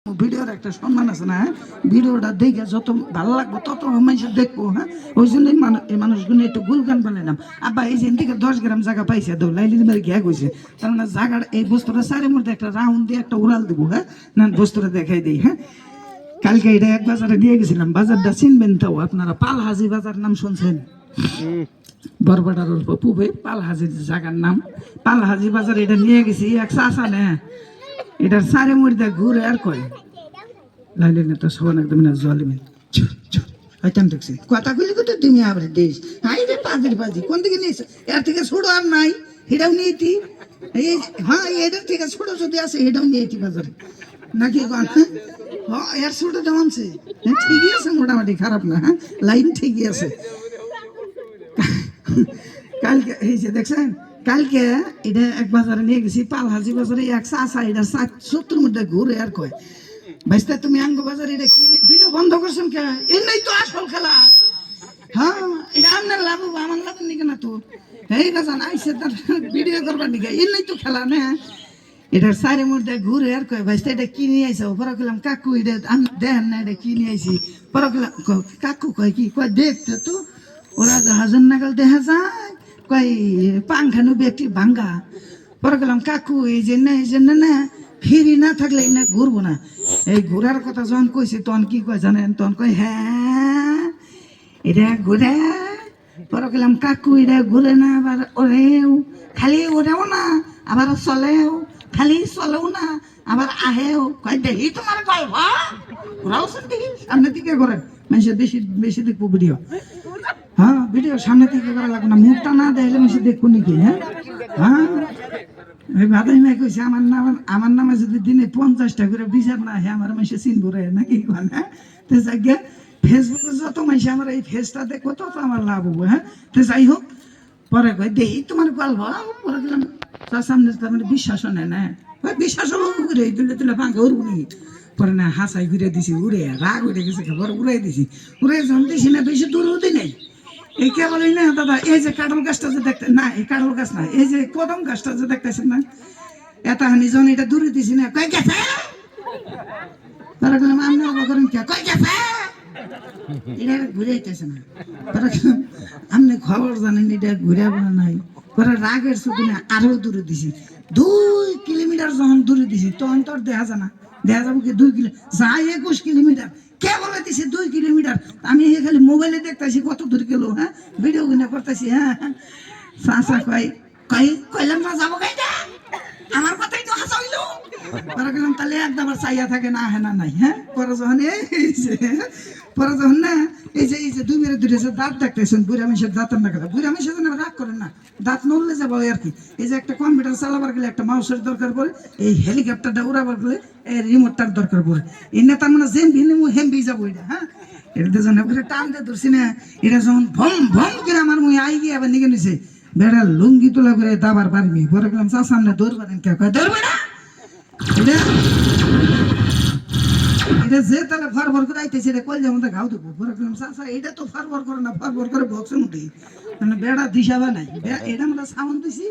ভিডিওর একটা সম্মান আছে না, ভিডিওটা দেখে যত ভালো লাগবে তত মানুষ দেখবো। হ্যাঁ, ওই জন্যই এই মানুষগুলো একটু গুলগান বানাইলাম। আব্বা এই যে থেকে 10 গ্রাম জায়গা পাইছে, লাইলি মারি ঘে গেছে, তার মানে জায়গাটা এই বস্তুটা সারের মধ্যে একটা রাউন্ড দিয়ে একটা উড়াল দেবো। হ্যাঁ, না বস্তুটা দেখাই দিই। হ্যাঁ, কালকে এটা এক বাজারে নিয়ে গেছিলাম, বাজারটা চিনবেন তো আপনারা, পালহাজি বাজার নাম শুনছেন? বরবাটার পুবে পালহাজির জায়গার নাম পালহাজি বাজার। এটা নিয়ে গেছি এক চাষা নে, এটার সারে মুড়িদা ঘুরে আর কয় লাইলে না তো সবান একদম না জলিমেন হয়তাম দেখছি কথা গুলি তো তুমি আবার দেশ হাই রে পাজির বাজি কোন দিকে নিয়েছে, এর থেকে ছোড়ো আর নাই এটাও নিয়েছি। এই হ্যাঁ, এটার থেকে ছোট যদি আছে এটাও নিয়েছি বাজারে নাকি কন? হ্যাঁ, এর ছোট দামছে ঠিকই আছে, মোটামুটি খারাপ না। হ্যাঁ, লাইন ঠিকই আছে। কালকে এই যে দেখছেন, কালকে এটা এক বাজারে নিয়ে গেছি পালহাজি বাজারে, এক চাষা এটা 70 মধ্যে ঘুরে আর কয় ভাইস্তা তুমি আঙ্গ বাজারে এটা কিনে ভিডিও বন্ধ করছেন কে? এর নাই তো আসল খেলা। হ্যাঁ, এটা আপনার লাভ হবো, আমার লাভ নিকে না তো। এই বাজান আইসে তার ভিডিও করবার নিকে, এর নাই তো খেলা না। এটার সাইডের মধ্যে ঘুরে আর কয় ভাইস্তা এটা কিনে আইসা। পরে কইলাম কাকু এটা আমি দেখেন না এটা কিনে আইসি। পরে কইলাম কাকু কয় কি কয় দেখতে তো ওরা হাজার নাগাল দেখা যায়, কয় পাংখানো ব্যক্তি ভাঙ্গা। পরে গেলাম কাকু এই যে না ফিরি না থাকলে না ঘুরবো না। এই ঘোরার কথা যখন কইছে তখন কি কয় জানেন? তখন কয় হ্যাঁ এটা ঘুরে। পরে গেলাম কাকু এটা ঘুরে না, আবার ওরেও খালি ওরেও না আবার চলেও, খালি চলেও না আবার আহেও। কয় দেখি তোমার গল্প ওরাও দেখি সামনে দিকে করেন, মানুষের বেশি বেশি দেখবো ভিডিও। হ্যাঁ, ভিডিও সামনে থেকে করা লাগবে না, মুখটা না দেখলে মিশে দেখবো নাকি? হ্যাঁ হ্যাঁ, ওই ভাদাই মাই কইছে আমার নামে যদি দিনে 50টা করে বিচার না হয় আমার মাসে চিনবো রে নাকি? হ্যাঁ, তো যাই ফেসবুকে যত মাসে আমার এই ফেসটা দেখবো তত আমার লাভ হবো। হ্যাঁ, তো যাই হোক, পরে কই দেখি তোমার গল্প। পরে গেলাম তার সামনে তার মানে বিশ্বাস নেয় না, বিশ্বাস হবো ঘুরে তুলে তুলে ফাঁকে উড়বো নাকি? পরে না হাসাই ঘুরে দিছি, উড়ে রাগ উড়ে গেছে, পরে উড়াই দিছি। উড়ে যখন দিছি না বেশি দূর উঠি নাই, এই কে বলি না দাদা এই যে কাঁঠাল গাছটা যে দেখতে না, এই কাঁঠাল গাছ না, এই যে কদম গাছটা যে দেখতেছেন না, এটা হানি যখন এটা দূরে দিছি না, কই গেছে? তারা গেলাম আমি অবাক করেন কে কই গেছে, এটা ঘুরে আইতেছে না। তারা আপনি খবর জানেন এটা ঘুরে বলা নাই। পরে রাগের সুদিনে আরো দূরে দিছি, 2 কিলোমিটার যখন দূরে দিছি তখন তো আর দেখা যায় না। দেখা যাবো কি 2 কিলো যাই 21 কিলোমিটার কে বলে দিছে 2 কিলোমিটার? আমি খালি মোবাইলে দেখতেছি কত দূর গেল। হ্যাঁ, ভিডিও কিনে করতেছি। হ্যাঁ, চাচা কইলাম না যাবো গাইটা, আমার কথাই তো হাসা হইলো। পরে গেলাম তাহলে একদম চাইয়া থাকে না হ্যাঁ না নাই। হ্যাঁ, পরে যখন পরে যখন না এই যে 2 মিনিট দূরে যে দাঁত দেখতেছেন, বুড়া মানুষের দাঁতের না কথা, বুড়া মানুষের জন্য রাগ করেন না, দাঁত নড়লে যাবো আর কি। এই যে একটা কম্পিউটার চালাবার গেলে একটা মাউসের দরকার পড়ে, এই হেলিকপ্টারটা উড়াবার গেলে এই রিমোটটার দরকার পড়ে। এনে তার মানে জেম ভিনে হেম্বি যাবো এটা। হ্যাঁ, এটা যখন টান দিয়ে ধরছি না, এটা যখন ভম ভম করে আমার মুই আই গিয়ে আবার নিকে নিছে, বেড়া লুঙ্গি তোলা করে দাবার পারবি। পরে গেলাম চা সামনে দৌড়বেন কে কয় দৌড়বে না এটা যে তাহলে ফারফর করে আইতেছে, এটা কল যেমন ঘাও দেবো। পরে গেলাম চাচা এটা তো ফারফর করে না, ফারফর করে বক্সের মধ্যে মানে বেড়া দিশাবা নাই। এটা আমরা সাউন্ড দিছি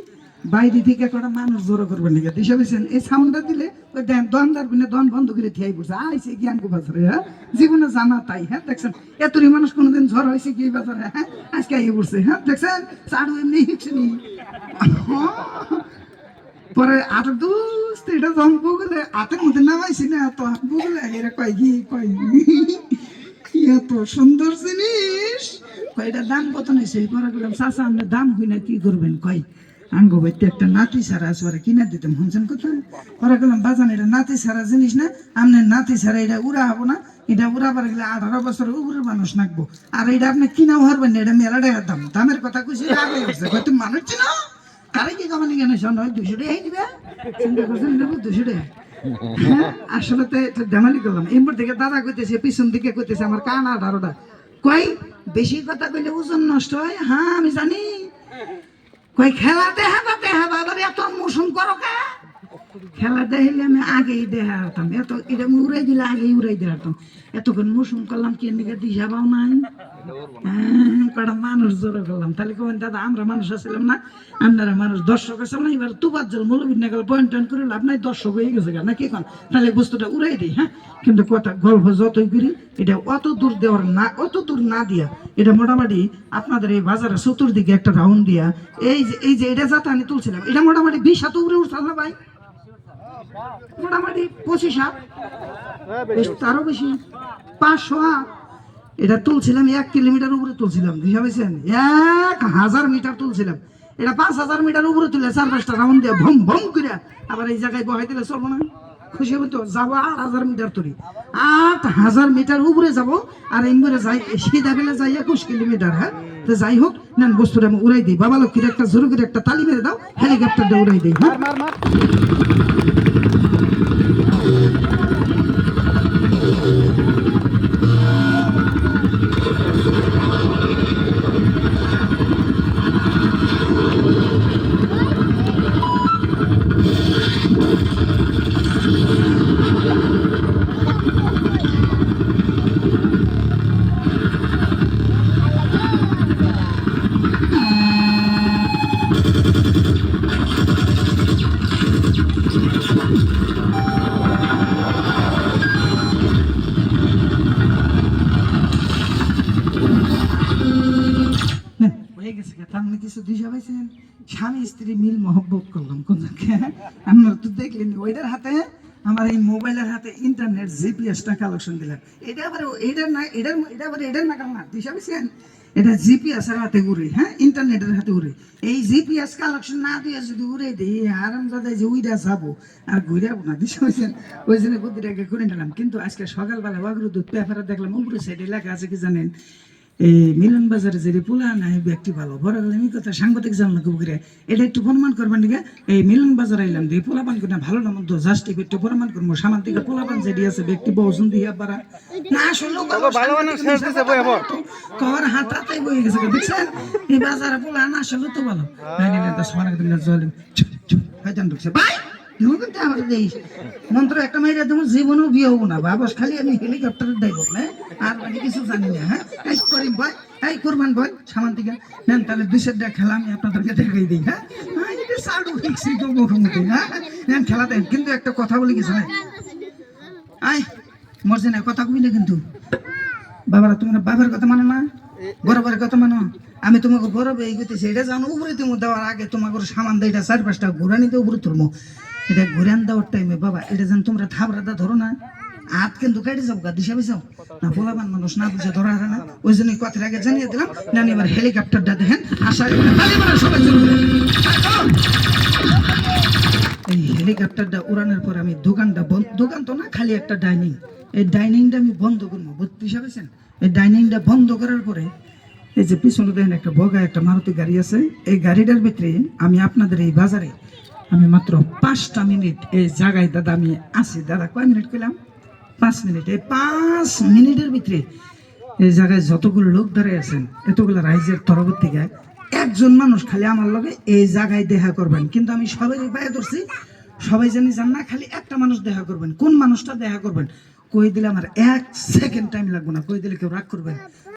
বাইরে থেকে কটা মানুষ জোরো করবেন নাকি দিশা পেয়েছেন। এই সাউন্ডটা দিলে ওই দোকানদার কিনে দোকান বন্ধ করে থিয়াই পড়ছে আইসে জ্ঞান কো বাজারে। হ্যাঁ, জীবনে জানা তাই। হ্যাঁ, দেখছেন এতরি মানুষ কোনোদিন ঝড় হয়েছে কি বাজারে? হ্যাঁ, আজকে আইয়ে পড়ছে। হ্যাঁ, দেখছেন চাড়ু এমনি হিকছেনি। পরে আর দোস্ত এটা যখন বুগলে হাতের মধ্যে নামাইছি না, তো বুগলে এরা কয় কি কয় এত সুন্দর জিনিস, কয়টা দাম কত নিছে? পরে গেলাম চাচা আপনার দাম হই না কি করবেন? কয় আঙ্গ বাইতে একটা নাতি ছাড়া আছে, ওরা কিনা দিতাম শুনছেন কথা। পরে গেলাম বাজান এটা নাতি ছাড়া জিনিস না, আপনার নাতি ছাড়া এটা উড়া হবো না, এটা উড়াবার গেলে 18 বছর উপরের মানুষ নাকবো, আর এটা আপনি কিনাও হারবেন না, এটা মেলা টাকার দাম। দামের কথা কইছি রাগ হয়ে গেছে, কয় তুমি মানুষ চিনো? কারে কি কামানি কেন নয় 200 টাকা দিবে, চিন্তা করছেন নেবো 200 টাকা। হ্যাঁ, আসলে তো দামালি করলাম। এরপর থেকে দাদা কইতেছে পিছন দিকে কইতেছে আমার কান 18টা, কই বেশি কথা কইলে ওজন নষ্ট হয়। হ্যাঁ আমি জানি, কই খেলাতে হাবাতে হাবা আবার এত মোশন করো কে? খেলা দেখলে আমি আগেই দেখা হতাম, এত এটা আমি উড়াই দিলে আগেই উড়াই দিয়ে হতাম। এতক্ষণ মৌসুম করলাম কি এদিকে দিশা পাও নাই, কটা মানুষ জোরে করলাম, তাহলে কেমন দাদা আমরা মানুষ আসছিলাম না, আপনারা মানুষ দর্শক আসলাম না, এবার তুবার জল মৌলবী না গেল পয়েন্ট টয়েন্ট করে লাভ নাই, দর্শক হয়ে গেছে না কি কন, তাহলে বস্তুটা উড়াই দিই। হ্যাঁ, কিন্তু কথা গল্প যতই করি এটা অত দূর দেওয়ার না, অত দূর না দিয়া এটা মোটামুটি আপনাদের এই বাজারে চতুর্দিকে একটা রাউন্ড দিয়া এই যে এটা যাতে আমি তুলছিলাম, এটা মোটামুটি 20 হাত উপরে উঠছে না ভাই, মোটামুটি 25 হাত, তারও বেশি, 500 হাত। এটা তুলছিলাম 1 কিলোমিটার উপরে তুলছিলাম, বুঝা পেয়েছেন, 1000 মিটার তুলছিলাম। এটা 5000 মিটার উপরে তুলে 4-5টা রাউন্ড দিয়ে ভম ভম করে আবার এই জায়গায় বহাই দিলে চলবো না? খুশি হবে তো, যাবো 8000 মিটার তুলি, 8000 মিটার উপরে যাবো, আর এমনি যাই সিধা বেলা যাই 21 কিলোমিটার। হ্যাঁ, তো যাই হোক, নেন বস্তুটা আমি উড়াই দিই, বাবা লক্ষ্মীর একটা জোরে করে একটা তালি মেরে দাও, হেলিকপ্টারটা উড়াই দিই। হ্যাঁ, হয়ে গেছে, তার মানে কিছু দিশা পাইছেন, স্বামী স্ত্রী মিল মহব্বত করলাম কোন জায়গায়, আপনারা তো দেখলেন। ওইটার হাতে আমার এই মোবাইলের হাতে ইন্টারনেট জিপিএসটা কালেকশন দিলাম, এটা আবার এটার না, এটা আবার এটার না, কারণ দিশা পাইছেন, এটা জিপিএস এর হাতে ঘুরে, হ্যাঁ, ইন্টারনেটের হাতে ঘুরে। এই জিপিএস কালেকশন না দিয়ে যদি উড়ে দিই আরাম দাদা যে উইরা যাবো আর ঘুরে যাবো না, দিশা পাইছেন, ওই জন্য বুদ্ধিটাকে করে নিলাম। কিন্তু আজকে সকালবেলা অগ্রদূত পেপারে দেখলাম উপরে সাইডে লেখা আছে কি জানেন, এই মিলন বাজারে যে পোলা নাই ব্যক্তি ভালো বড় গেলে আমি কথা সাংবাদিক জানলা করে এটা একটু প্রমাণ করবেন দিকে, এই মিলন বাজার আইলাম দিয়ে পোলা পান করে ভালো না মন্দ জাস্ট একটু প্রমাণ করবো, সামান থেকে পোলা পান যেটি আছে ব্যক্তি বহুজন দিয়ে পারা না, আসলে কর হাতাতে বয়ে গেছে, দেখছেন এই বাজারে পোলা না, আসলে তো ভালো জলিম ঢুকছে ভাই মন্ত্র একটা মেয়েরা তোমার জীবনেও বিয়ে হবো না বাবস, খালি আমি হেলিকপ্টারের দেব না, আর মানে কিছু জানি না। হ্যাঁ, এই করিম ভাই, এই কোরবান ভাই, সামান থেকে নেন তাহলে 200টা খেলা আমি আপনাদেরকে দেখাই দিই। হ্যাঁ, এটা সাড়ু ফিক্সি তো মুখোমুখি। হ্যাঁ, নেন খেলা দেন, কিন্তু একটা কথা বলি কিছু না, আয় মরছে না কথা কবি না, কিন্তু বাবারা তোমরা বাবার কথা মানো না, বরাবরের কথা মানো, আমি তোমাকে বরফ এই গেতেছি, এটা জানো উপরে তুমি দেওয়ার আগে তোমাকে সামান দেয়, এটা 4-5টা ঘুরা নিতে উপরে তুলবো, এটা ঘুরান দেওয়ার টাইমে বাবা এটা যেন তোমরা থাবড়াটা ধরো না, হাত কিন্তু কেটে যাবো গা, দিশা পেয়েছাও না, বলাবান মানুষ না বুঝে ধরা হয় না, ওই জন্য কথার আগে জানিয়ে দিলাম। না এবার হেলিকপ্টারটা দেখেন আশা সবাই এই হেলিকপ্টারটা উড়ানোর পর আমি দোকানটা দোকান তো না, খালি একটা ডাইনিং, এই ডাইনিংটা আমি বন্ধ করবো, দিশা পেয়েছেন, এই ডাইনিংটা বন্ধ করার পরে এই যে পিছনে দেখেন একটা বগা একটা মারুতি গাড়ি আছে, এই গাড়িটার ভিতরে আমি আপনাদের এই বাজারে আমি মাত্র 5টা মিনিট এই জায়গায় দাদা আমি আসি, দাদা কয় মিনিট কইলাম, 5 মিনিট, এই 5 মিনিটের ভিতরে এই জায়গায় যতগুলো লোক দাঁড়িয়ে আছেন, এতগুলো রাইজের তরফ থেকে একজন মানুষ খালি আমার লগে এই জায়গায় দেখা করবেন, কিন্তু আমি সবাই পায়ে ধরছি, সবাই জানি জান না, খালি একটা মানুষ দেখা করবেন, কোন মানুষটা দেখা করবেন কই দিলে আমার 1 সেকেন্ড টাইম লাগবে না, কই দিলে কেউ রাগ করবেন।